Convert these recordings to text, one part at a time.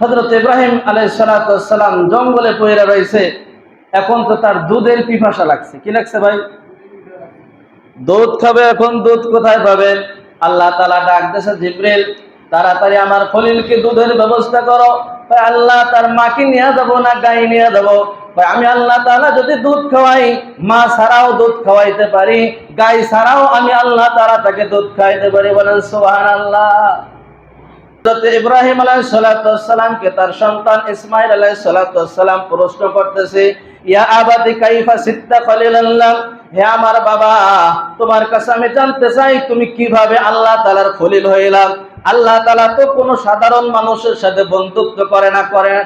হযরত ইব্রাহিম আলাইহিস সালাম জঙ্গলে পয়রা রয়েছে। এখন তো তার দুধের পিপাসা লাগছে। কি লাগছে ভাই? দুধ খাবে। এখন দুধ কোথায় পাবে? আল্লাহ তাআলা ডাক দিয়েছে, জিবরিল তাড়াতাড়ি আমার খলিলকে দুধের ব্যবস্থা করো। আল্লাহ, তার মাকে নিয়ে যাবো না গাই নিয়ে যাবো? আমি আল্লাহ তাআলা যদি দুধ খাওয়াই, মা ছাড়াও দুধ খাওয়াইতে পারি, গাই ছাড়াও আমি আল্লাহ তাআলা তাকে দুধ খাওয়াইতে পারি। বলেন সুবহানাল্লাহ। হযরত ইব্রাহিম আলাইহিস সালামকে তার সন্তান ইসমাঈল আলাইহিস সালাম প্রশ্ন করতেছে, ইয়া আবাতি কাইফা সিত্তা খলিলাল্লাহ, হে আমার বাবা, তোমার কাছে আমি জানতে চাই তুমি কিভাবে আল্লাহ তাআলার খলিল হইলা। আল্লাহ তাআলা তো কোনো সাধারণ মানুষের সাথে বন্ধুত্ব করে না,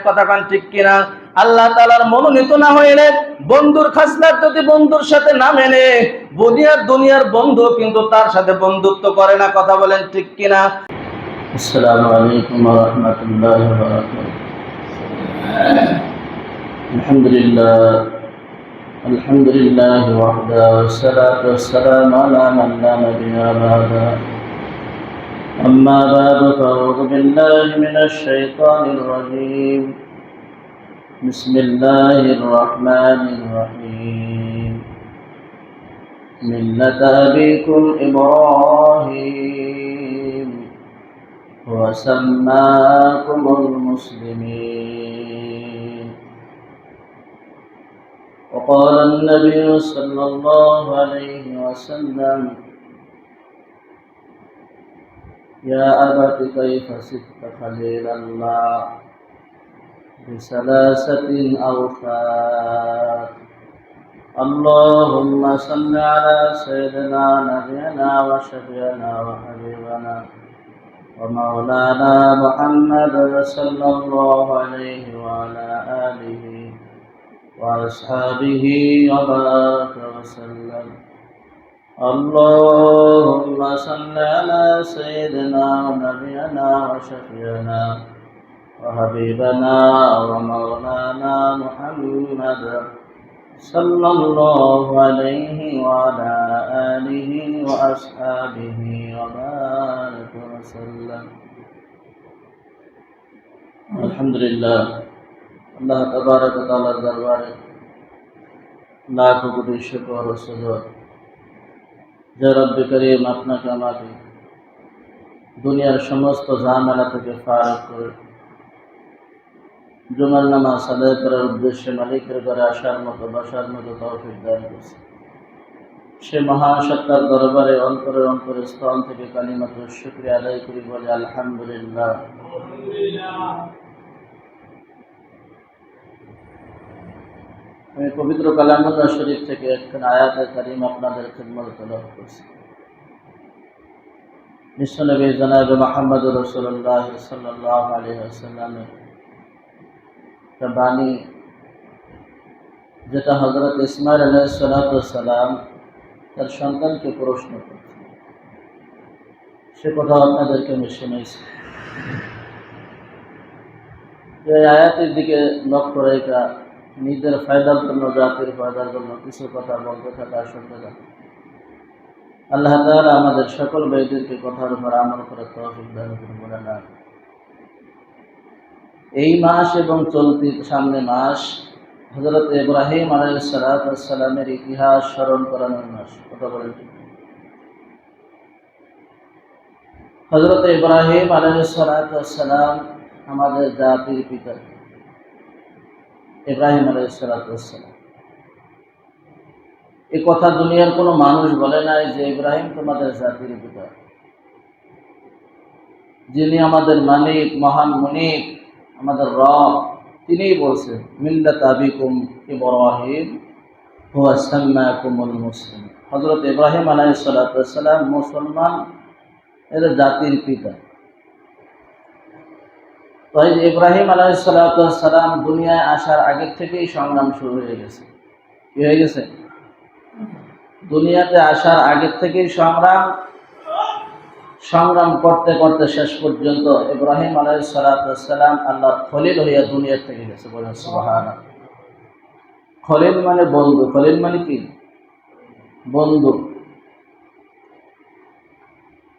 কথা কান ঠিক কিনা? আল্লাহ তাআলার মনোনীত না হইলে, বন্ধুর খাসলাত যদি বন্ধুর সাথে না মেনে, দুনিয়ার বন্ধু কিন্তু তার সাথে বন্ধুত্ব করে না, কথা বলেন ঠিক কিনা? السلام عليكم ورحمة الله وبركاته. الحمد لله وحده والصلاة والسلام على من لا نبي بعده. أما بعد فأعوذ بالله من الشيطان الرجيم. بسم الله الرحمن الرحيم. ملة أبيكم إبراهيم وسماكم المسلمين. وقال النبي صلى الله عليه وسلم يا أبت كيف صرت خليل الله بثلاثة أوقات. اللهم صل على سيدنا نبينا وشفيعنا وحبيبنا ومولانا محمد صلى الله عليه وعلى آله وأصحابه وبارك وسلم. اللهم صل على سيدنا ونبينا وشفيعنا وحبيبنا ومولانا محمد صلى الله عليه وعلى آله وأصحابه وبارك وسلم. আলহামদুলিল্লাহ, আল্লাহ তাবারক ওয়া তাআলার দরবারে লাখ কোটি শুকর ও সুজুদ যে রব্বে করিম আপনাকে আমাকে দুনিয়ার সমস্ত ঝামেলা থেকে ফারাক করে জুমার নামাজ আদায় করার উদ্দেশ্যে মালিকের ঘরে আসার মতো বসার মতো তৌফিক দান করেছে। সে মহান সত্তার দরবারে অন্তরের স্থল থেকে কালিমাতুর শুকরিয়া আদায় করি, বলে আলহামদুলিল্লাহ। আমি পবিত্র কালামুল্লাহ শরীফ থেকে একখান আয়াতে কারিম আপনাদের খিদমতে তেলাওয়াত করছি। বিশ্বনবী জনাবে মুহাম্মদুর রাসূলুল্লাহ সাল্লাল্লাহু আলাইহি ওয়াসাল্লামের বাণী, যেটা হযরত ইসমাঈল আলাইহিস সালাম তার সন্তানকে প্রশ্ন করছেন, সে কথা আপনাদেরকে আমি শুনেছি। এই আয়াতের দিকে লক্ষ্য রেখে নিজের ফায়দার জন্য, জাতির ফায়দার জন্য কিছু কথা বলতে থাকা শুনতে থাকা। আল্লাহ তাআলা আমাদের সকল ভাইদেরকে কথার উপর আমল করে তৌফিক দান করুন। বলেন আমিন। এই মাস এবং চলতি সামনে মাস হযরত ইব্রাহিম আলাইহিস সালামের ইতিহাস স্মরণ করানোর মাস। কথা বলেন। হযরত ইব্রাহিম আলাইহিস সালাম আমাদের জাতির পিতা। ইব্রাহিম আলাইহিস সালাম, এই কথা দুনিয়ার কোনো মানুষ বলে নাই যে ইব্রাহিম তোমাদের জাতির পিতা। যিনি আমাদের মালিক, মহান মুনিব, আমাদের রব, তিনিই বলছেন মিল্লাত আবিকুম ইব্রাহিম হুয়া সাম্মাকুমুল মুসলিমিন। হযরত ইব্রাহিম আলাইহিস সালাম মুসলমান এর জাতির পিতা। তাই ইব্রাহিম আলাইহিস সালাম দুনিয়ায় আসার আগে থেকেই সংগ্রাম শুরু হয়ে গেছে। কি হয়ে গেছে? দুনিয়াতে আসার আগে থেকেই সংগ্রাম করতে করতে শেষ পর্যন্ত ইব্রাহিম আলাইহিস সালাম আল্লাহর খলিল হইয়া দুনিয়া থেকে গেছে। বলেন সুবহানাল্লাহ। খলিল মানে বন্ধু। খলিল মানে কি? বন্ধু।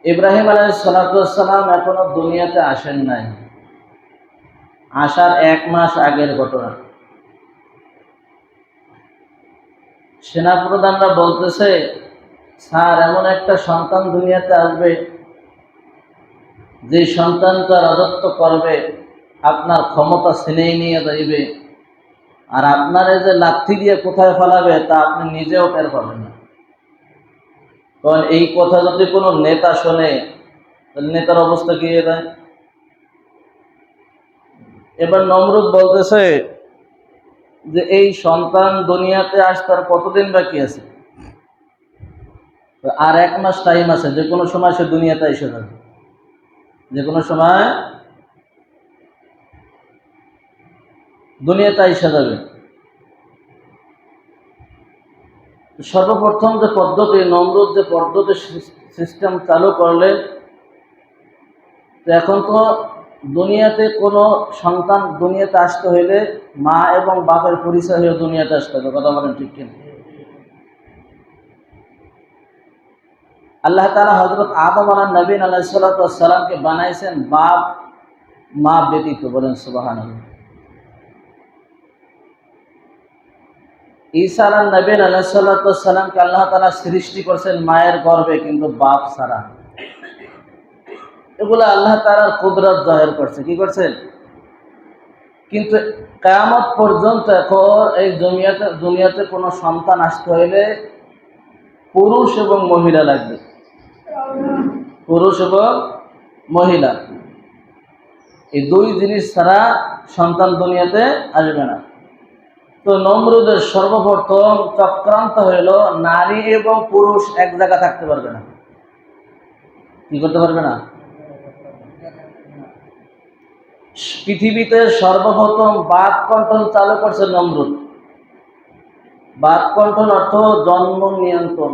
ইব্রাহিম আলাইহিস সালাম এখনো দুনিয়াতে আসেন নাই। আসার 1 মাস আগের ঘটনা। সেনাপ্রধানরা বলতেছে, স্যার এমন একটা সন্তান দুনিয়াতে আসবে যে সন্তানটা রাজত্ব করবে, আপনার ক্ষমতা ছিনিয়ে নিয়ে যাইবে, আর আপনার এই যে লাথি দিয়ে কোথায় ফেলাবে তা আপনি নিজেও টের পাবেন না। কারণ এই কথা যদি কোনো নেতা শোনে তাহলে নেতার অবস্থা কি হয়ে যায়। এবার নমরুদ বলতেছে যে এই সন্তান দুনিয়াতে আসতে আর কতদিন বাকি আছে, আর 1 মাস টাইম আছে, যে কোনো সময় সে দুনিয়াতে এসে যাবে, যে কোনো সময় দুনিয়াতে এসে যাবে। সর্বপ্রথম যে পদ্ধতি, নমরুদ যে পদ্ধতি সিস্টেম চালু করলেন, তো এখন তো দুনিয়াতে কোনো সন্তান দুনিয়াতে আসতে হইলে মা এবং বাপের পরিচয় হয়ে দুনিয়াতে আসতে হবে, কথা বলেন ঠিক কিনা? আল্লাহ তাআলা হযরত আদম আলাইহিস সালামকে বানাইছেন বাপ মা ব্যতীত, বলেন সুবহানাল্লাহ। ঈসা আলাইহিস সালামকে আল্লাহ তাআলা সৃষ্টি করছেন মায়ের গর্ভে, কিন্তু বাপ ছাড়া। এগুলো আল্লাহ তাআলার কুদরত জাহির করছে, কি করছেন? কিন্তু কিয়ামত পর্যন্ত এখন এই দুনিয়াতে কোনো সন্তান আসতে হইলে পুরুষ এবং মহিলা লাগবে, পুরুষ এবং মহিলা, এই 2 জিনিস ছাড়া সন্তান দুনিয়াতে আসবে না। তো নমরুদের সর্বপ্রথম চক্রান্ত হইল নারী এবং পুরুষ এক জায়গা থাকতে পারবে না। কি করতে পারবে না? পৃথিবীতে সর্বপ্রথম বার্থ কন্ট্রোল চালু করছে নমরুদ। বার্থ কন্ট্রোল অর্থ জন্ম নিয়ন্ত্রণ।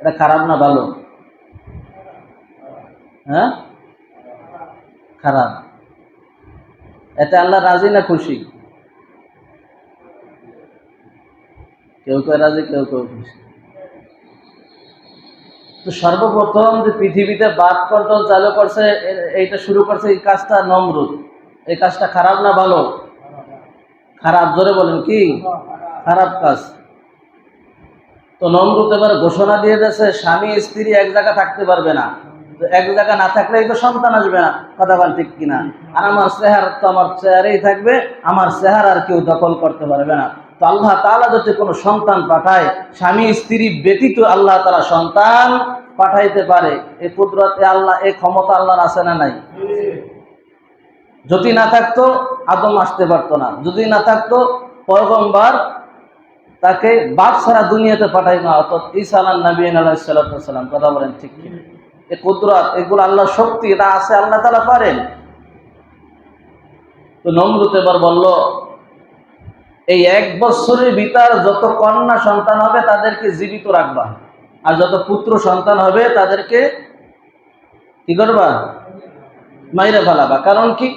এটা খারাপ না ভালো? হ্যাঁ, খারাপ। এতে আল্লাহ রাজি না খুশি? কেউ কেউ রাজি, কেউ কেউ খুশি। তো সর্বপ্রথম যে পৃথিবীতে বার্থ কন্ট্রোল চালু করছে, এইটা শুরু করছে, এই কাজটা নমরুদ। এই কাজটা খারাপ না ভালো? খারাপ। জোরে বলেন, কি খারাপ কাজ? তো নমরুদ এবার ঘোষণা দিয়ে দিয়েছে স্বামী স্ত্রী এক জায়গা থাকতে পারবে না। এক জায়গা না থাকলেই তো সন্তান আসবে না, কথা বল ঠিক কিনা? আর আমার চেহারা তো আমার চেহারাই থাকবে, আমার চেহারা আর কেউ দখল করতে পারবে না। তো আল্লাহ তাআলা যদি কোনো সন্তান পাঠায়, স্বামী স্ত্রী ব্যতীত আল্লাহ তাআলা সন্তান পাঠাইতে পারে। এই কুদরতে আল্লাহ, এই ক্ষমতা আল্লাহর আছে না নাই? যদি না থাকতো আদম আসতে পারতো না, যদি না থাকতো পয়গম্বর তাকে বাপ ছাড়া দুনিয়াতে পাঠাই না, অর্থাৎ ঈসা আলাইহিস সালাম। কথা বলেন ঠিক কি? এই কুদরত, এগুলো আল্লাহর শক্তি, এটা আছে, আল্লাহ তাআলা পারেন। তো নমরুদ এবার বলল, এই 1 বছরের ভিতর যত কন্যা সন্তান হবে তাদেরকে জীবিত রাখবা, আর যত পুত্র সন্তান হবে তাদেরকে কি করবা? মাইরে ফেলাবা। কারণ কি?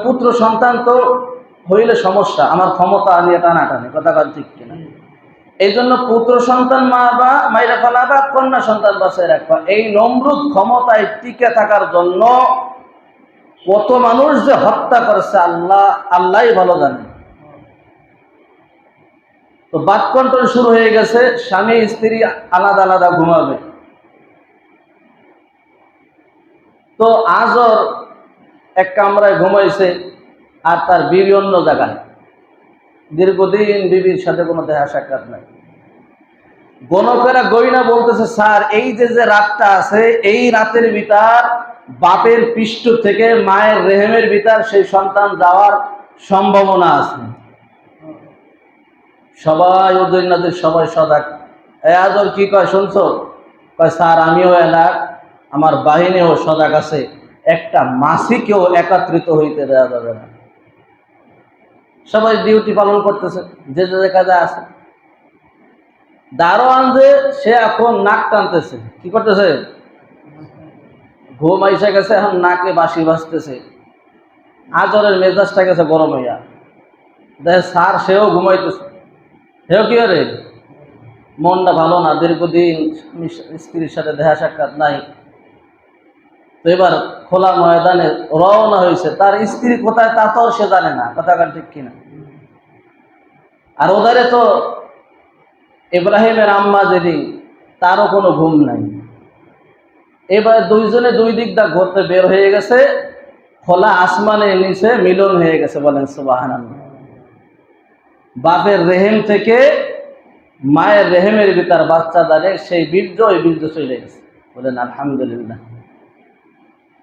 পুত্র সন্তান তো হইলে সমস্যা, আমার ক্ষমতা নিয়ে টানাটানি, কথা বল ঠিক কিনা? এই জন্য পুত্র সন্তান মাইরে ফেলাবা, কন্যা সন্তান বাঁচায় রাখবা। এই নমরুদ ক্ষমতায় টিকে থাকার জন্য কত মানুষ যে হত্যা করেছে আল্লাহই ভালো জানে। তো বার্থ কন্ট্রোল শুরু হয়ে গেছে, স্বামী স্ত্রী আলাদা আলাদা ঘুমাবে। তো আজর এক কামরায় ঘুমাইছে, আর তার বিবি অন্য জায়গায়। দীর্ঘদিন বিবির সাথে কোনো দেখা সাক্ষাৎ নাই। গণকেরা গয়না বলতেছে, স্যার এই যে রাতটা আছে, এই রাতের ভিতর বাপের পৃষ্ঠ থেকে মায়ের রেহেমের ভিতর সেই সন্তান যাওয়ার সম্ভাবনা আছে। সবাই উদ্দিনাদের সবাই সজাগ। আজর কি কয় শুনছো? কয় স্যার আমিও এলাক, আমার বাহিনীও সজাগ আছে, একটা মাসিকেও একত্রিত হইতে দেওয়া যাবে না। সবাই ডিউটি পালন করতেছে, যে যে কাজে আছে। দারোয়ান যে সে এখন নাক টানতেছে, কি করতেছে? ঘুম আইসা গেছে, এখন নাকে বাঁশি বাজতেছে। আজরের মেজাজটা গেছে গরম হইয়া। দেখে স্যার সেও ঘুমাইতেছে, সেও কি করে? মনটা ভালো না, দীর্ঘদিন স্ত্রীর সাথে দেখা সাক্ষাৎ নাই। তো এবার খোলা ময়দানে রওনা হয়েছে, তার স্ত্রী কোথায় তা তো সে জানে না, কথা ঠিক কিনা। আর ওদারে তো ইব্রাহিমের আম্মা যিনি, তারও কোনো ঘুম নাই। এবার দুইজনে দুই দিক দা ঘুরতে বের হয়ে গেছে, খোলা আসমানের নিচে মিলন হয়ে গেছে, বলেন সুবহানাল্লাহ। বাপের রেহেম থেকে মায়ের রেহেমের ভিতর বাচ্চা দাঁড়ে, সেই বীর্য ওই বীর্য চলে গেছে, বলেন আলহামদুলিল্লাহ।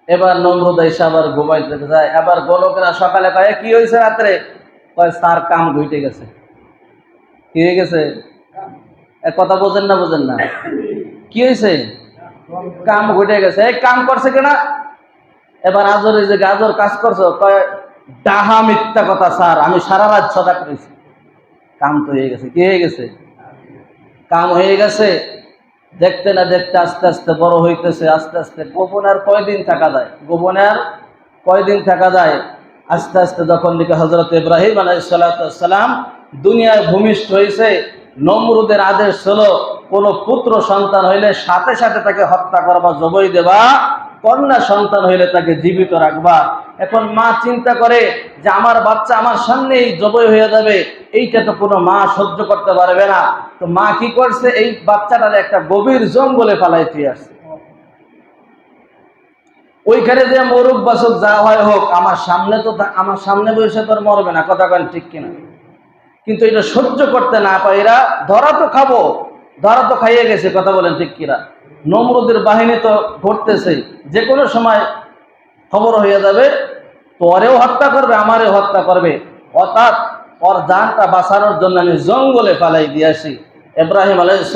এবার নমরুদ এসে আবার ঘুমাইতে যায়। আবার গোলকেরা সকালে কয়ে কি হয়েছে রাত্রে, কয় তার কাম ঘুইটে গেছে। কি হয়ে গেছে? এক কথা বোঝেন না, বোঝেন না? কি হয়েছে? কাম ঘটে গেছে। এই কাম করছে কিনা? এবার আজর এই যে গাজর কাজ করছো, কয় ডাহা মিথ্যা কথা স্যার, আমি সারা রাত সদা করেছি। কাম তো হয়ে গেছে। কি হয়ে গেছে? কাম হয়ে গেছে। দেখতে না দেখতে আস্তে আস্তে বড় হইতেছে, আস্তে আস্তে। গোপনে আর কয়দিন থাকা যায়? গোপনে আর কয়দিন থাকা যায়? আস্তে আস্তে যখন দিকে হযরত ইব্রাহিম আলাইহিস সালাম দুনিয়ায় ভূমিষ্ঠ হয়েছে, নমরুদের আদেশ ছিল কোনো পুত্র সন্তান হইলে সাথে সাথে তাকে হত্যা করবা, জবাই দেবা, কন্যা সন্তান হইলে তাকে জীবিত রাখবা। এখন মা চিন্তা করে যে আমার বাচ্চা আমার সামনেই জবাই হয়ে যাবে, এইটা তো কোনো মা সহ্য করতে পারবে না। তো মা কি করছে, এই বাচ্চাটার একটা গভীর জঙ্গলে ফালাই দিয়ে আসছে। ওইখানে যে মরুক বাসুক যা হয় হোক, আমার সামনে বসে তোর মরবে না, কথা কেন ঠিক কিনা। কিন্তু এটা সহ্য করতে না পায় এরা, ধরা তো খাবো, ধরা তো খাইয়ে গেছে, কথা বলেন ঠিক কিনা। নমরুদের বাহিনী তো ঘটতেছে, যে কোনো সময় খবর হয়ে যাবে, তোরেও হত্যা করবে, আমারেও হত্যা করবে। অর্থাৎ ওর জানটা বাঁচানোর জন্য আমি জঙ্গলে ফালাই দিয়ে আসি। ইব্রাহিম আলাইহিস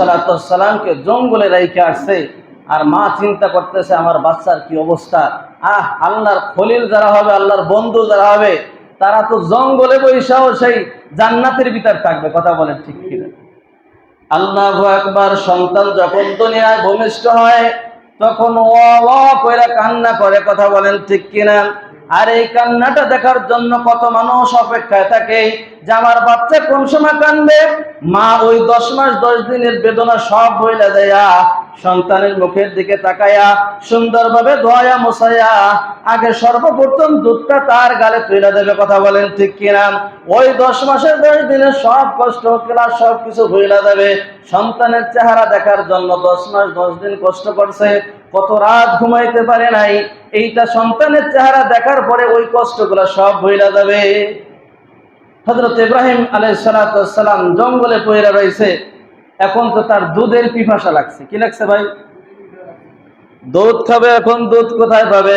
সালামকে জঙ্গলে রেখে আসছে। আর মা চিন্তা করতেছে আমার বাচ্চার কি অবস্থা। আল্লাহর খলিল যারা হবে, আল্লাহর বন্ধু যারা হবে, তারা তো জঙ্গলে বৈশাও সেই জান্নাতের ভিতর থাকবে, কথা বলেন ঠিক কিনা। আল্লাহু আকবার। সন্তান যখন দুনিয়ায় ভূমিষ্ঠ হয় তখন ওয়া কইরা কান্না করে, কথা বলেন ঠিক কিনা। আর এই কান্নাটা দেখার জন্য কত মানুষ অপেক্ষায় থাকে যে আমার বাচ্চা কোন সময় কান্দবে। মা ওই 10 মাস 10 দিনের বেদনা সব বইলা দেয়া সন্তানের মুখের দিকে তাকায়া সুন্দরভাবে ধোয়া মোছায়া আগে সর্বপ্রথম দুধটা তার গালে তুলে দেবে, কথা বলেন ঠিক কিনা। ওই 10 মাসের 10 দিনের সব কষ্ট ক্লাস সব কিছু ভুলে যাবে। সন্তানের চেহারা দেখার জন্য 10 মাস 10 দিন কষ্ট করছে, কত রাত ঘুমাইতে পারে নাই। এইটা সন্তানের চেহারা দেখার পরে ওই কষ্টগুলো সব ভুলে যাবে। হযরত ইব্রাহিম আলাইহিস সালাম জঙ্গলে পড়ে রয়েছে, এখন তো তার দুধের পিপাসা লাগছে। কি লাগছে ভাই? দুধ খাবে। এখন দুধ কোথায় পাবে?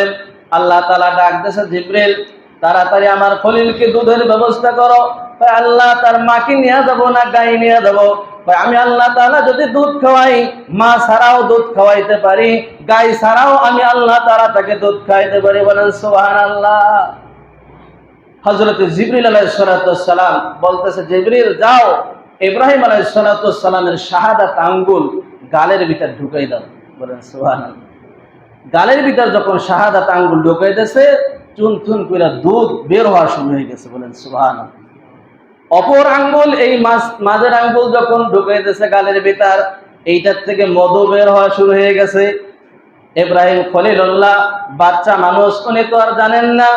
আল্লাহ তাআলা ডাক দিয়েছে, জিবরিল তাড়াতাড়ি আমার খলিলকে দুধের ব্যবস্থা করো। আল্লাহ, তার মাকে নিয়ে যাবো না গাই নিয়ে যাবো? আমি আল্লাহ তাআলা যদি দুধ খাওয়াই, মা ছাড়াও দুধ খাওয়াইতে পারি, গাই ছাড়াও আমি আল্লাহ তাআলা তাকে দুধ খাওয়াইতে পারি, বলেন সুবহানাল্লাহ। হযরত জিবরিল আলাইহিস সালাম বলতেছে, জিবরিল যাও, ইব্রাহিম আলাইহিস সালামের শাহাদাত আঙ্গুল গালের ভিতর ঢুকাই দাও, বলেন সুবহানাল্লাহ। গালের ভিতর যখন শাহাদাত আঙ্গুল ঢুকাই দিয়েছে, চুন চুন করে দুধ বের হওয়া শুরু হয়ে গেছে, বলেন সুবহানাল্লাহ। অপর আঙ্গুল, এই মাঝের আঙ্গুল যখন ঢুকাই দিয়েছে গালের ভিতর, এইটার থেকে মধু বের হওয়া শুরু হয়ে গেছে। ইব্রাহিম খলিলুল্লাহ বাচ্চা মানুষ, উনি তো আর জানেন না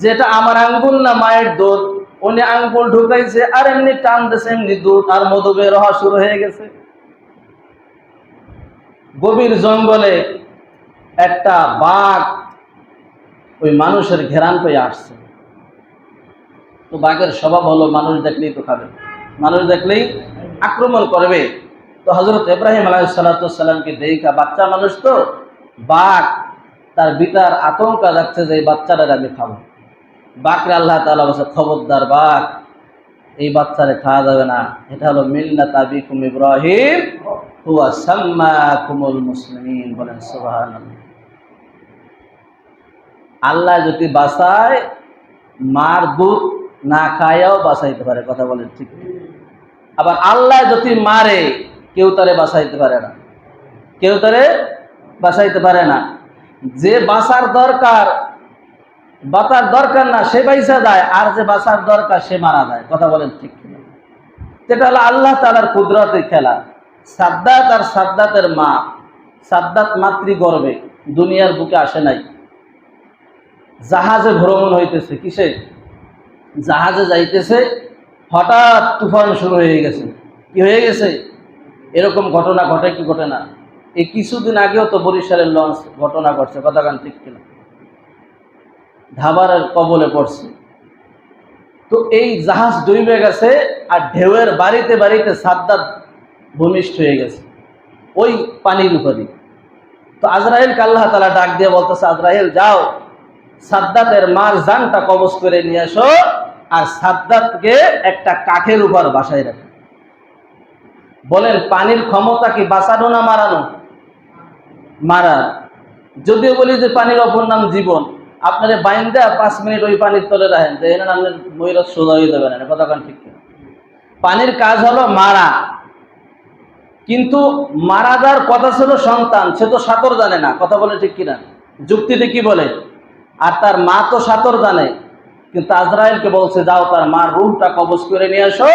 যেটা আমার আঙ্গুল না মায়ের দুধ। উনি আঙ্গুল ঢুকাইছে আর এমনি টান দিয়েছে, এমনি দুধ আর মধু বের হওয়া শুরু হয়ে গেছে। গভীর জঙ্গলে একটা বাঘ ওই মানুষের ঘেরান পেয়ে আসছে। তো বাঘের স্বভাব হলো মানুষ দেখলেই তো খাবে, মানুষ দেখলেই আক্রমণ করবে। তো হযরত ইব্রাহিম আলাইহিস সালামকে দেখা, বাচ্চা মানুষ তো, বাঘ তার ভিতর আতঙ্ক যাচ্ছে যে এই বাচ্চাটার আমি খাবো। বাঘরে আল্লাহ তাআলা বলেছে, খবরদার বাঘ, এই বাচ্চারে খাওয়া যাবে না। এটা হলো মিল্লাত আবিকুম ইব্রাহিম হুয়া সাম্মাকুমুল মুসলিমিন, বলেন সুবহানাল্লাহ। আল্লাহ যদি বাঁচায়, মার দুধ না খায়াও বাঁচাইতে পারে, কথা বলেন ঠিক। আবার আল্লাহ যদি মারে, কেউ তারে বাঁচাইতে পারে না, কেউ তারে বাঁচাইতে পারে না। যে বাঁচার দরকার না সে বাইসা যায়, আর যে বাঁচার দরকার সে মারা যায়, কথা বলেন ঠিক কিনা। যেটা হলো আল্লাহ তাআলার কুদরতের খেলা। সাদ্দাত আর সাদ্দাতের মা, সাদ্দাত মাতৃগর্ভে দুনিয়ার বুকে আসে নাই, জাহাজে ভ্রমণ হইতেছে, কিসে? জাহাজে যাইতেছে, হঠাৎ তুফান শুরু হয়ে গেছে। কি হয়ে গেছে? এরকম ঘটনা ঘটে কি ঘটে না? এই কিছুদিন আগেও তো বরিশালের লঞ্চ ঘটনা ঘটছে, কথা গান ঠিক কিনা? ধাবারের কবলে পড়ছে। তো এই জাহাজ ডুবে গেছে, আর ঢেউয়ের বাড়িতে বাড়িতে সাদ্দাত ভূমিষ্ঠ হয়ে গেছে ওই পানির উপরে। তো আজরাইলকে আল্লাহ তাআলা ডাক দিয়ে বলতেছে, আজরাইল যাও, সাদ্দাতের মার জানটা কবজ করে নিয়ে আসো, আর সাদ্দাতকে একটা কাঠের উপর বাসায় রাখো। বলেন, পানির ক্ষমতা কি বাঁচানো না মারানো? মারা। যদিও বলি যে পানির অপর নাম জীবন, আপনারা বাইন্দা 5 মিনিট ওই পানির তলে রাখেন, যে এনে আপনার ময়ূরত সোজা হয়ে যাবে না, কথা কান ঠিক কিনা? পানির কাজ হলো মারা, কিন্তু মারা যার কথা ছিল সন্তান, সে তো সাঁতর জানে না, কথা বলে ঠিক কিনা? যুক্তিতে কি বলে? আর তার মা তো সাঁতর জানে, কিন্তু আজরাইলকে বলছে যাও তার মার রূহটা কবজ করে নিয়ে আসো,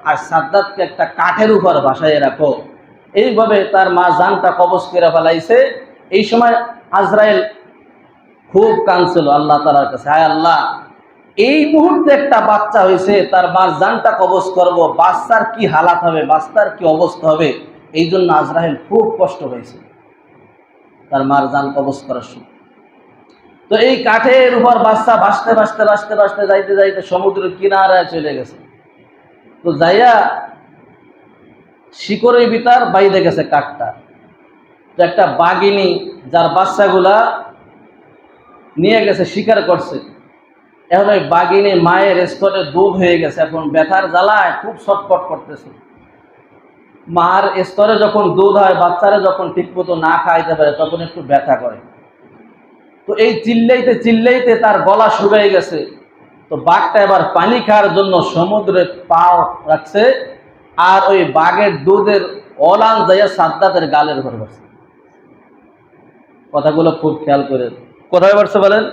আর সাদ্দাতকে একটা কাঠের উপর বাসায় রাখো। এইভাবে তার মা জানটা কবজ করে ফেলাইছে। এই সময় আজরাইল খুব কাঁদছিল আল্লাহ তাআলার কাছে, হায় আল্লাহ, এই মুহূর্তে একটা বাচ্চা হয়েছে, তার মার জানটা কবজ করব, বাচ্চার কি হালাত হবে, বাচ্চার কি অবস্থা হবে। এই জন্য আজরাইল খুব কষ্ট হয়েছে তার মার জান কবজ করার সময়। তো এই কাঠের উপর বাচ্চা ভাসতে ভাসতে ভাসতে ভাসতে যাইতে যাইতে সমুদ্রের কিনারায় চলে গেছে। তো যাইয়া শিকড়ের ভিতর বাইরে গেছে কাঠটা। তো একটা বাঘিনী যার বাচ্চাগুলা নিয়ে গেছে, শিকার করছে। এখন ওই বাঘিনী মায়ের স্তরে দুধ হয়ে গেছে, এখন ব্যথার জ্বালায় খুব ছটফট করতেছে। মার স্তরে যখন দুধ হয়, বাচ্চারা যখন ঠিকমতো না খাইতে পারে তখন একটু ব্যথা করে। তো এই চিল্লাইতে চিল্লাইতে তার গলা শুকিয়ে গেছে। তো বাঘটা এবার পানি খাওয়ার জন্য সমুদ্রে পাও রাখছে, আর ওই বাঘের দুধের অলান যাইয়া সাদ্দাতের গালের উপর বসছে। কথাগুলো খুব খেয়াল করে, কোথায় বসছে বলেন?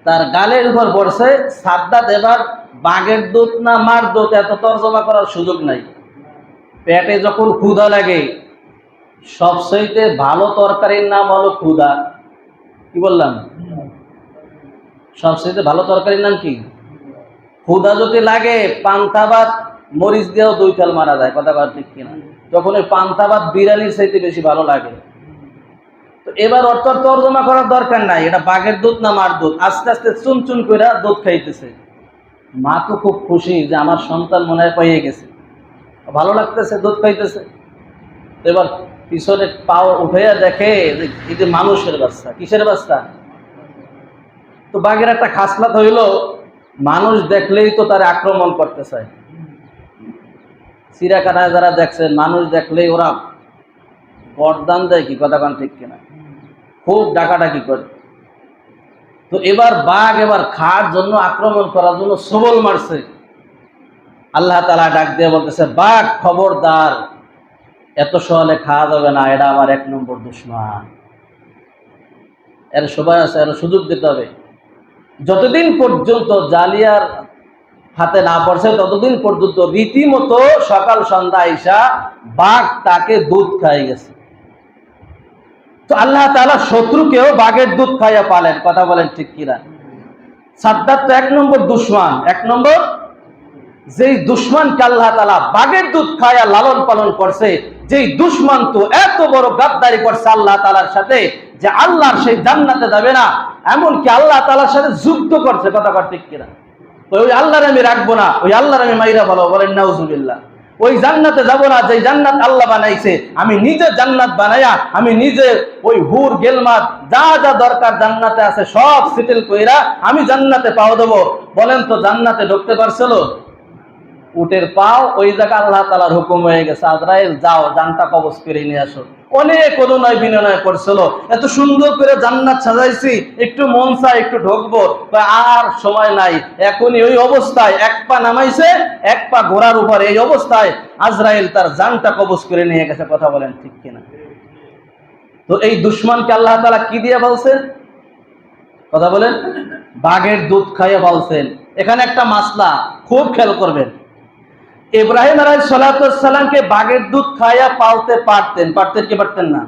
তার গালের উপর পড়ছে। সাদ্দাত এবার বাঘের দুধ না মার দুধ এত তর্জমা করার সুযোগ নাই। পেটে যখন ক্ষুধা লাগে, সবচেয়ে ভালো তরকারির নাম হলো ক্ষুধা। কি বললাম? সবচেয়ে ভালো তরকারির নাম কি? ক্ষুধা যদি লাগে, পান্তা ভাত মরিচ দিয়েও 2 ফেল মারা যায়, কথা কথা ঠিক কিনা? তখন ওই পান্তা ভাত বিরিয়ানির চাইতে বেশি ভালো লাগে। তো এবার অর্থ তর্জমা করার দরকার নাই, এটা বাঘের দুধ না মার দুধ। আস্তে আস্তে চুন চুন করে দুধ খাইতেছে। মা তো খুব খুশি যে আমার সন্তান মনে হয় পেয়ে গেছে, ভালো লাগতেছে, দুধ খাইতেছে। এবার পিছনে পাও উঠাইয়া দেখে এই যে মানুষের বাচ্চা। কিসের বাচ্চা? তো বাঘের একটা খাসলাত হইল, মানুষ দেখলেই তো তার আক্রমণ করতে চায়। চিড়িয়াখানায় যারা দেখছেন, মানুষ দেখলেই ওরা গর্দান দেয়, কি কথা কান ঠিক কিনা? খুব ডাকাডাকি করে। তো এবার বাঘ এবার খাওয়ার জন্য, আক্রমণ করার জন্য সবল মারছে। আল্লাহ তাআলা ডাক দিয়ে বলতেছে, বাঘ খবরদার, এত সহলে খাওয়া যাবে না, এটা আমার 1 নম্বর দুশমন। এর সবাই আছে, এর সুযোগ দিতে হবে। যতদিন পর্যন্ত জালিয়ার হাতে না পড়ছে ততদিন পর্যন্ত রীতিমতো সকাল সন্ধ্যা আইসা বাঘ তাকে দুধ খাই গেছে। তো আল্লাহ তাআলা শত্রুকেও বাঘের দুধ খাইয়া পালেন, কথা বলেন ঠিক কিনা? সাদ্দাত তো 1 নম্বর দুশমন। 1 নম্বর যেই দুশমনকে আল্লাহ তাআলা বাঘের দুধ খাইয়া লালন পালন করছে, যেই দুশমন তো এত বড় গাদ্দারি করছে আল্লাহ তাআলার সাথে, যে আল্লাহর সেই জান্নাতে যাবে না, এমনকি আল্লাহ তাআলার সাথে যুদ্ধ করছে, কথা ঠিক কিনা? ওই আল্লাহর আমি রাখবো না, ওই আল্লাহর আমি মাইরা ভালো, বলেন নাউজুবিল্লাহ। ওই জান্নাতে যাব না যে জান্নাত আল্লাহ বানাইছে। আমি নিজে জান্নাত বানাইয়া, আমি নিজে ওই হুর গেলমাত যা যা দরকার জান্নাতে আছে সব সেটেল কইরা আমি জান্নাতে পাও দেবো। বলেন তো জান্নাতে ঢুকতে পারছিল? উটের পাও ওই জায়গা আল্লাহ তাআলার হুকুম হয়ে গেছে, আজরাইল যাও জানটা কবজ করে নিয়ে আসো। অনেক অনুনয় বিনয় করছিল, এত সুন্দর করে জান্নাত সাজাইছি, একটু মন চায় একটু ঢুকবো, আর সময় নাই। এখনই ওই অবস্থায় 1 পা নামাইছে, 1 পা ঘোড়ার উপর, এই অবস্থায় আজরাইল তার জানটা কবজ করে নিয়ে গেছে, কথা বলেন ঠিক কিনা? তো এই দুশমনকে আল্লাহ তাআলা কি দিয়ে বলছেন? কথা বলেন, বাঘের দুধ খাইয়ে বলছেন। এখানে একটা মাসলা খুব খেয়াল করবেন। ইব্রাহিম আলাইহিস সালামকে বাঘের দুধ খাইয়া পালতে পারতেন, পারতেন কি পারতেন না?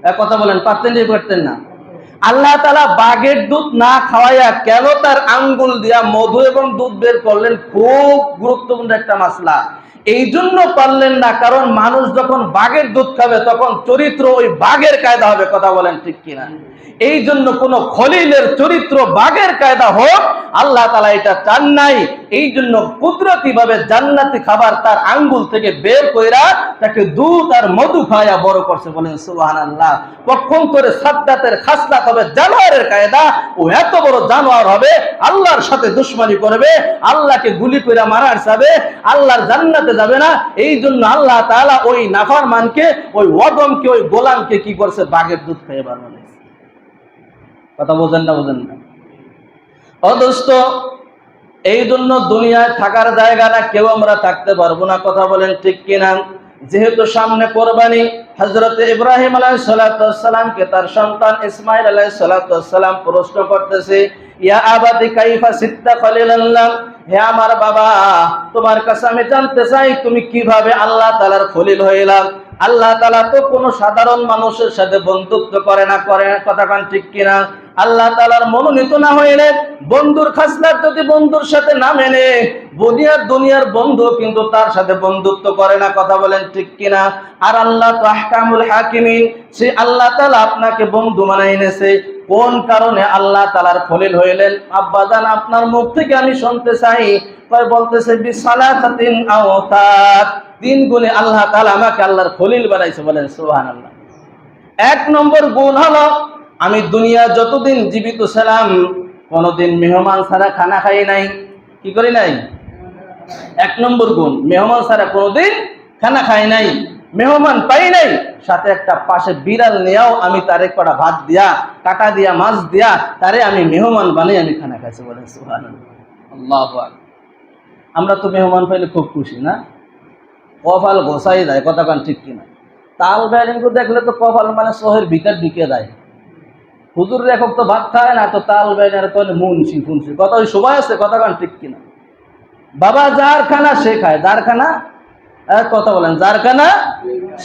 এক কথা বলেন, পারতেন কি পারতেন না? আল্লাহ তাআলা বাঘের দুধ না খাওয়াইয়া কেন তার আঙ্গুল দিয়া মধু এবং দুধ বের করলেন? খুব গুরুত্বপূর্ণ একটা মাসলা। এই জন্য পারলেন না, কারণ মানুষ যখন বাঘের দুধ খাবে তখন চরিত্র ওই বাঘের কায়দা হবে। কথা বলেন ঠিক কিনা? এই জন্য কোন খলিলের চরিত্র বাঘের কায়দা হোক, আল্লাহ তাআলা এটা চান নাই। এই জন্য কুদরতি ভাবে জান্নাতি খাবার তার আঙ্গুল থেকে বের কইরা তাকে দুধ আর মধু খাওয়া বড় করছে। বলেন সুবহানাল্লাহ। পক্ষান্তরে সাদ্দাতের খাসলাত হবে জানোয়ারের কায়দা। ও এত বড় জানোয়ার হবে, আল্লাহর সাথে দুশমনি করবে, আল্লাহকে গুলি কইরা মারার যাবে, আল্লাহর জান্নাতে যাবে না। এই জন্য আল্লাহ তাআলা ওই নাফরমানকে, ওই ওয়াদমকে, ওই গোলামকে কি করছে? বাঘের দুধ খেয়ে বানানো। কথা বোঝেন না? বোঝেন না? ও দোস্ত, এই জন্য দুনিয়ায় থাকার জায়গা না, কেউ আমরা থাকতে পারবো না। কথা বলেন ঠিক কিনা? যেহেতু সামনে কোরবানি, হযরত ইব্রাহিম আলাইহিস সালাতু ওয়াস সালামকে তার সন্তান ইসমাঈল আলাইহিস সালাতু ওয়াস সালাম প্রশ্ন করতেছে, ইয়া আবাদি কাইফা সিত্তা খলিলাল্লাহ, হে আমার বাবা, তোমার কাছে আমি জানতে চাই তুমি কিভাবে আল্লাহ তাআলার খলিল হইলা? আল্লাহ তাআলা তো কোনো সাধারণ মানুষের সাথে বন্ধুত্ব করে না। কথা কান ঠিক কিনা? আল্লাহ তাআলার মনোনীত না হইলে, বন্ধুর খাসলাত যদি বন্ধুর সাথে না মেনে, দুনিয়ার বন্ধু কিন্তু তার সাথে বন্ধুত্ব করে না। কথা বলেন ঠিক কিনা? আর আল্লাহ তো আহকামুল হাকিমিন, সে আল্লাহ তাআলা আপনাকে বন্ধু বানাই এনেছে। কোন কারণে আল্লাহ তাআলার খলিল হইলেন? আব্বাজান, আপনার মুখ থেকে আমি শুনতে চাই। কয় বলতেছে বিসালাতাতিন আওতাত, 3 গুণে আল্লাহ তাআলা আমাকে আল্লাহর খলিল বানাইছে। বলেন সুবহানাল্লাহ। 1 নম্বর গুণ হলো, আমি দুনিয়া যতদিন জীবিত ছিলাম কোনদিন মেহমান ছাড়া খানা খাই নাই। কি করি নাই? 1 নম্বর গুণ, মেহমান ছাড়া কোনদিন খানা খাই নাই, মেহমান পাই নাই। সাথে একটা পাশে বিড়াল নিয়েও আমি তারে কটা ভাত দিয়া, কাটা দিয়া, মাছ দিয়া তারে আমি মেহমান বানিয়ে আমি খানা খাইছি। বলেন সুবহানাল্লাহ। আল্লাহু আকবার। আমরা তো মেহমান পাইলে খুব খুশি না? কপাল গোসাই যায়। কথা কান ঠিক কিনা? তাল বেড়েঙ্গু দেখলে তো কপাল মানে শহরের ভিতর ঢুকে যায়। হুজুর লেখক তো ভাত খায় না, তো তাল বেড়ে তো মুনসি ফুনসি কথা ওই সবাই আছে। কথা কান ঠিক কিনা? বাবা যার খানা সে খায়, যার খানা, কথা বলেন, যার খানা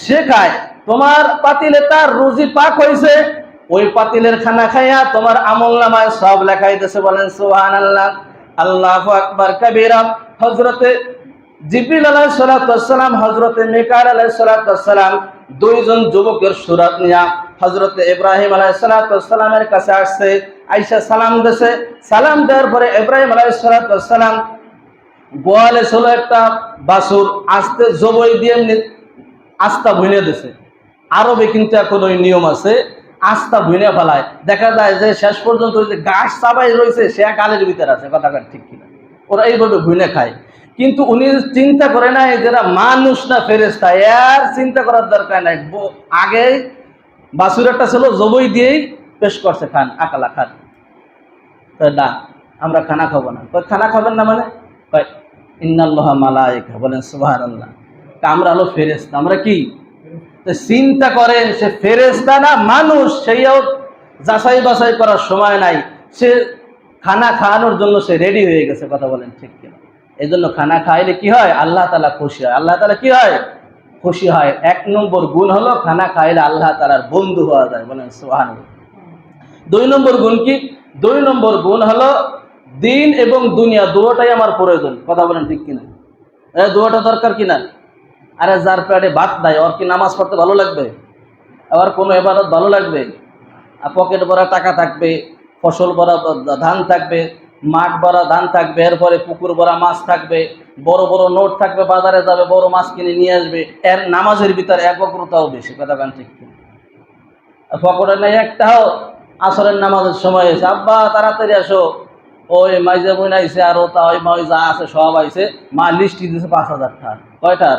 সে খায়। তোমার পাতিলে তার রুজি পাক হয়েছে, ওই পাতিলের খানা খাইয়া তোমার আমলনামায় সব লেখাইতেছে। বলেন সুবহানাল্লাহ। আল্লাহু আকবার কাবীরা। হযরতে জিবরিল আলাইহিস সালাতু ওয়াস সালাম, হযরতে মিকাইল আলাইহিস সালাতু ওয়াস সালাম, 2 জন যুবকের সুরাত নিয়া হযরতে ইব্রাহিম আলাইহিস সালাতু ওয়াস সালামের কাছে আসছে। আয়েশা সালাম দিয়েছে। সালাম দেওয়ার পরে ইব্রাহিম আলাইহিস সালাতু ওয়াস সালাম গোয়ালে ছিল একটা বাছুর, আস্তে জবই দিয়ে আস্তা ভুইনে দিছে। আরবে কিন্তু এখন ওই নিয়ম আছে, আস্তা ভুইনে ফেলায়। দেখা যায় যে শেষ পর্যন্ত ওই যে গাছ চাবাই রয়েছে সে গালের ভিতরে আছে। কথা ঠিক কিনা? ওরা এইভাবে ভুইনে খায়। কিন্তু উনি চিন্তা করে নাই যারা মানুষ না ফেরেশতা, এর চিন্তা করার দরকার নাই। আগে বাছুরটা ছিল জবই দিয়েই পেশ করছে, খান, আকালা খান। না, আমরা খানা খাবো না। খানা খাবেন না মানে? ইন্নাল্লাহা মালায়েকা। বলেন সুবহানাল্লাহ। আমরা হলো ফেরেশতা। আমরা কি? চিন্তা করেন, সে ফেরেশতা না মানুষ, সেইও যাচাই বাছাই করার সময় নাই। সে খানা খাওয়ানোর জন্য সে রেডি হয়ে গেছে। কথা বলেন ঠিক কিনা? এই জন্য খানা খাইলে কি হয়? আল্লাহ তাআলা খুশি হয়। আল্লাহ তাআলা কি হয়? খুশি হয়। 1 নম্বর গুণ হলো খানা খাইলে আল্লাহ তাআলার বন্ধু হওয়া যায়। বলেন সুবহানাল্লাহ। 2 নম্বর গুণ কি? 2 নম্বর গুণ হলো দিন এবং দুনিয়া দুটোটাই আমার প্রয়োজন। কথা বলেন ঠিক কিনা? দুটোটা দরকার কিনা? আরে যার পেটে ভাত দেয় ওর কি নামাজ পড়তে ভালো লাগবে? আবার কোনো ইবাদত ভালো লাগবে? পকেট ভরা টাকা থাকবে, ফসল ভরা ধান থাকবে, মাঠ ভরা ধান থাকবে, এরপরে পুকুর ভরা মাছ থাকবে, বড় বড় নোট থাকবে, বাজারে যাবে বড় মাছ কিনে নিয়ে আসবে, এর নামাজের ভিতরে একগ্রতাও বেশি। কথা গান ঠিক কিনা? পকেটে নেই একটাও। আসরের নামাজের সময় এসে, আব্বা তাড়াতাড়ি আসো, ওই মাইজে বোন আইসে, আর তা ওই মাই যা আছে সব আইসে। মা লিস্টি দিয়েছে 5,000 টাকা। কয়টার?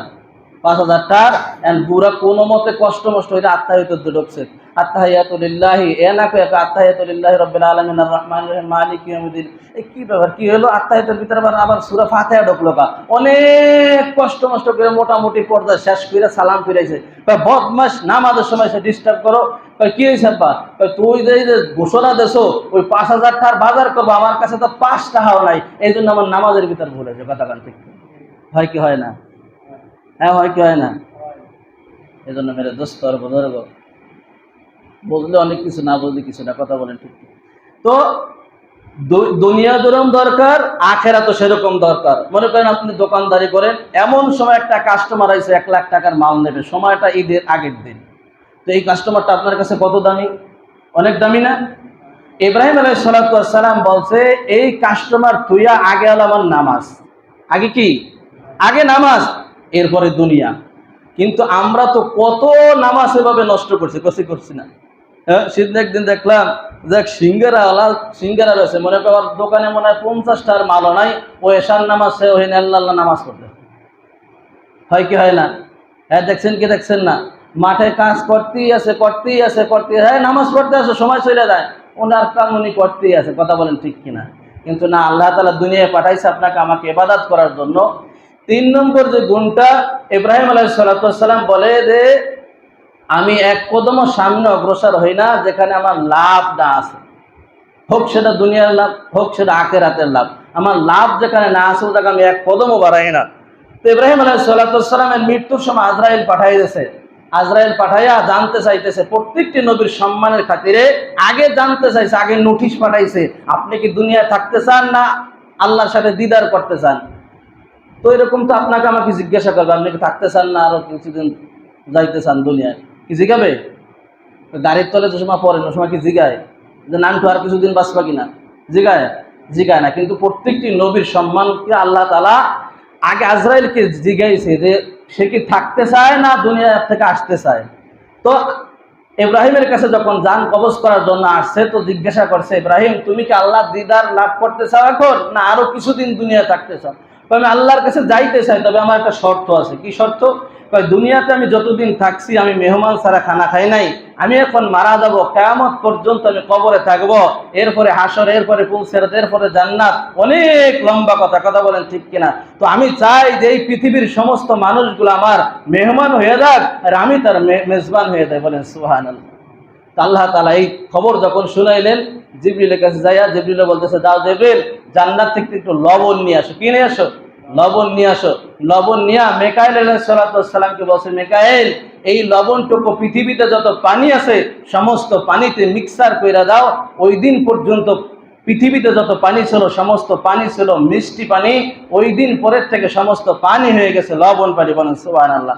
5,000 টাকা। পুরা কোনো মতে কষ্ট মষ্ট হইতে আত্মাহিয়াতে ঢুকছে। আত্তাহিয়াতু লিল্লাহি, এ না কয়ে আত্তাহিয়াতু লিল্লাহি রাব্বিল আলামিন আর রহমানির রহিম মালিকি ইয়াউমিদ্দিন। এই কি ব্যাপার? কি হলো? আত্তাহিয়াতের ভিতরে আবার সূরা ফাতিহা ঢুকলো কা? অনেক কষ্ট মষ্ট করে মোটামুটি পর্দা শেষ করে সালাম ফিরাইছে। বদমাস, নামাজের সময় সে ডিস্টার্ব করো। কি হয়েছে আব্বা? তুই যে ঘোষণা দেছো ওই 5,000 টাকার বাজার করবো, আমার কাছে তো 5 টাকাও নাই, এই জন্য আমার নামাজের ভিতর ভুল হয়েছে। কথা গান ঠিক হয় কি হয় না? হ্যাঁ, হয় কি হয় না? এই জন্য মেরে দোস্ত আর বুজুর্গ, বুঝলে অনেক কিছু, না বুঝলে কিছু না, কথা বলেন ঠিক। তো দুনিয়া যেরকম দরকার, আখেরা তো সেরকম দরকার। মনে করেন আপনি দোকানদারি করেন, এমন সময় একটা কাস্টমার আইছে 1 লাখ টাকার মাল নেবে, সময়টা ঈদের আগের দিন। তো এই কাস্টমারটা আপনার কাছে কত দামি? অনেক দামি না? ইব্রাহিম আলাইহিস সালাতু ওয়াস সালাম বলছে, এই কাস্টমার তুইয়া আগে হলো আমার নামাজ। আগে কি? আগে নামাজ, এরপরে দুনিয়া। কিন্তু আমরা তো কত নামাজ এভাবে নষ্ট করছি, করছি না? হ্যাঁ, সেদিন একদিন দেখলাম যে সিঙ্গারা রয়েছে, মনে করার দোকানে মনে হয় 50টার মালও নাই, ও এশার নামাজ সে ওই আল্লাহ নামাজ করতে হয় কি হয় না? হ্যাঁ, দেখছেন কি দেখছেন না? মাঠে কাজ করতেই আছে, হ্যাঁ নামাজ পড়তে আসে, সময় চলে যায়, ওনার কাম উনি করতেই আছে, কথা বলেন ঠিক কিনা? কিন্তু না, আল্লাহ তাআলা দুনিয়ায় পাঠাইছে আপনাকে আমাকে ইবাদত করার জন্য। 3 নম্বর যে গুণটা, ইব্রাহিম আলাইহিস সালাতু ওয়াস সালাম বলে যে, আমি এক কদমও সামনে অগ্রসর হই না যেখানে আমার লাভ না আছে, হোক সেটা দুনিয়ার লাভ, হোক সেটা আখিরাতের লাভ। আমার লাভ যেখানে না আছে ওটাকে আমি এক কদমও বাড়াই না। তো ইব্রাহিম আলাইহিস সালাতু ওয়াস সালামের মৃত্যুর সময় আজরাইল পাঠাই দিয়েছে। আজরাইল পাঠাইয়া জানতে চাইতেছে, প্রত্যেকটি নবীর সম্মানের খাতিরে আগে জানতে চাইছে, আগে নোটিশ পাঠাইছে, আপনি কি দুনিয়ায় থাকতে চান না আল্লাহর সাথে দিদার করতে চান? তো এরকম তো আপনাকে আমাকে জিজ্ঞাসা করবে, আপনি কি থাকতে চান না আরো কিছুদিন যাইতে চান দুনিয়ায়? কি জিগাবে? গাড়ির তলে যে সময় পড়েন ওই সময় কি জিগায় যে নানটু আর কিছুদিন বাঁচবা কিনা? জিগায় না। কিন্তু প্রত্যেকটি নবীর সম্মানকে আল্লাহ তাআলা আগে আজরাইলকে জিগাইছে যে সে কি থাকতে চায় না দুনিয়া থেকে আসতে চায়। তো ইব্রাহিমের কাছে যখন জান কবজ করার জন্য আসছে, তো জিজ্ঞাসা করছে, ইব্রাহিম তুমি কি আল্লাহ দিদার লাভ করতে চাও এখন, না আরো কিছুদিন দুনিয়া থাকতে চাও? আমি আল্লাহর কাছে যাইতে চাই, তবে আমার একটা শর্ত আছে। কি শর্ত? দুনিয়াতে আমি যতদিন থাকছি আমি মেহমান ছাড়া খানা খাই নাই, আমি এখন মারা যাব, কিয়ামত পর্যন্ত আমি কবরে থাকবো, এরপরে হাসর, এরপরে পুলসিরাত, এরপরে জান্নাত, অনেক লম্বা কথা বলেন ঠিক কিনা? তো আমি চাই যে এই পৃথিবীর সমস্ত মানুষগুলো আমার মেহমান হয়ে যাক, আর আমি তার মেজবান হয়ে যাই। বলেন সুবহানাল্লাহ। আল্লাহ তাআলা এই খবর যখন শুনাইলেন, জিবরিলের কাছে যাইয়া জিবরিল বলতেছে, যাও জিবরিল, জান্নাত থেকে একটু লবণ নিয়ে আসো। কি নিয়ে আসো? লবণ নিয়ে আসো। লবণ নিয়ে মিকাইল আলাইহিস সালাতু ওয়াস সালামকে বলছে, মিকাইল, এই লবণটুকু পৃথিবীতে যত পানি আছে সমস্ত পানিতে মিক্সার কইরা দাও। ওই দিন পর্যন্ত পৃথিবীতে যত পানি ছিল সমস্ত পানি ছিল মিষ্টি পানি, ওই দিন পরের থেকে সমস্ত পানি হয়ে গেছে লবণ পানি। বলেন সুবহানাল্লাহ।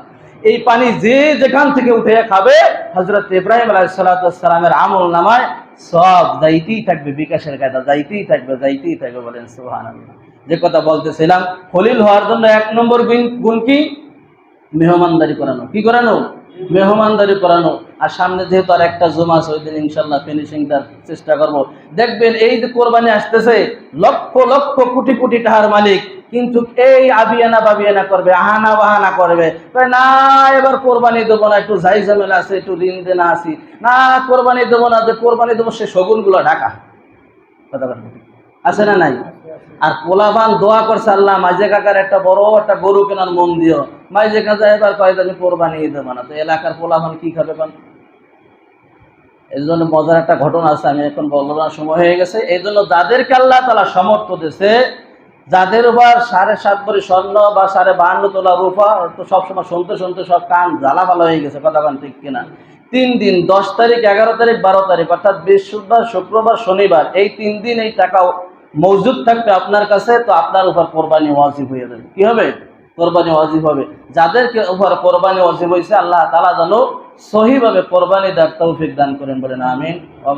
এই পানি যে যেখান থেকে উঠে খাবে, হযরত ইব্রাহিম আলাইহিস সালাতু ওয়াস সালামের আমল নামায় সব যাইতেই থাকবে, বিকাশের কায়দা যাইতেই থাকবে। বলেন সুবহানাল্লাহ। যে কথা বলতেছিলাম, খলিল হওয়ার জন্য 1 নম্বর গুণ কি? মেহমানদারি করানো। কি করানো? মেহমানদারি করানো। আর সামনে যেহেতু আর একটা জুমা আছে, ওই দিন ইনশাল্লাহ ফিনিশিং দেওয়ার চেষ্টা করব। দেখবেন এই যে কোরবানি আসতেছে, লক্ষ লক্ষ কোটি কোটি টাকার মালিক, কিন্তু এই আবিয়ানা বাবিয়ানা করবে, আহানা বাহানা করবে, না এবার কোরবানি দেবো না, একটু যাই ঝামেলা আছে, একটু ঋণ দেনা আছি, না কোরবানি দেবো না, যে কোরবানি দেবো সে শগুনগুলো ঢাকা। কথা বলবো আছে না নাই? আর পোলাবান দোয়া করছে, আল্লাহ মাইজে কাকার একটা বড় একটা গরু কেনার মন দিও। মাইজে কাকা এবার কয়েক আমি কোরবানি দেবো না, তো এলাকার পোলাবান কি খাবে? এই জন্য মজার একটা ঘটনা আছে, আমি এখন বলবো না, সময় হয়ে গেছে। এই জন্য যাদেরকে আল্লাহ তাআলা সমর্থ দিয়েছে, যাদের উপর 7.5 ভরি স্বর্ণ বা 52 তোলা রূপা, তো সবসময় শুনতে শুনতে সব কান জ্বালা ভালো হয়ে গেছে, কথা বলেন ঠিক কিনা? 3 দিন, 10 তারিখ, 11 তারিখ, 12 তারিখ, অর্থাৎ বৃহস্পতিবার, শুক্রবার, শনিবার, এই 3 দিন এই টাকা মজুদ থাকবে আপনার কাছে, তো আপনার উপর কোরবানি ওয়াজিব হয়ে যাবে। কি হবে? কোরবানি ওয়াজিব হবে। যাদেরকে উপর কোরবানি ওয়াজিব হয়েছে, আল্লাহ তাআলা যেন সহিভাবে কোরবানি দেওয়ার তৌফিক দান করেন। বলেন আমিন। ওয়া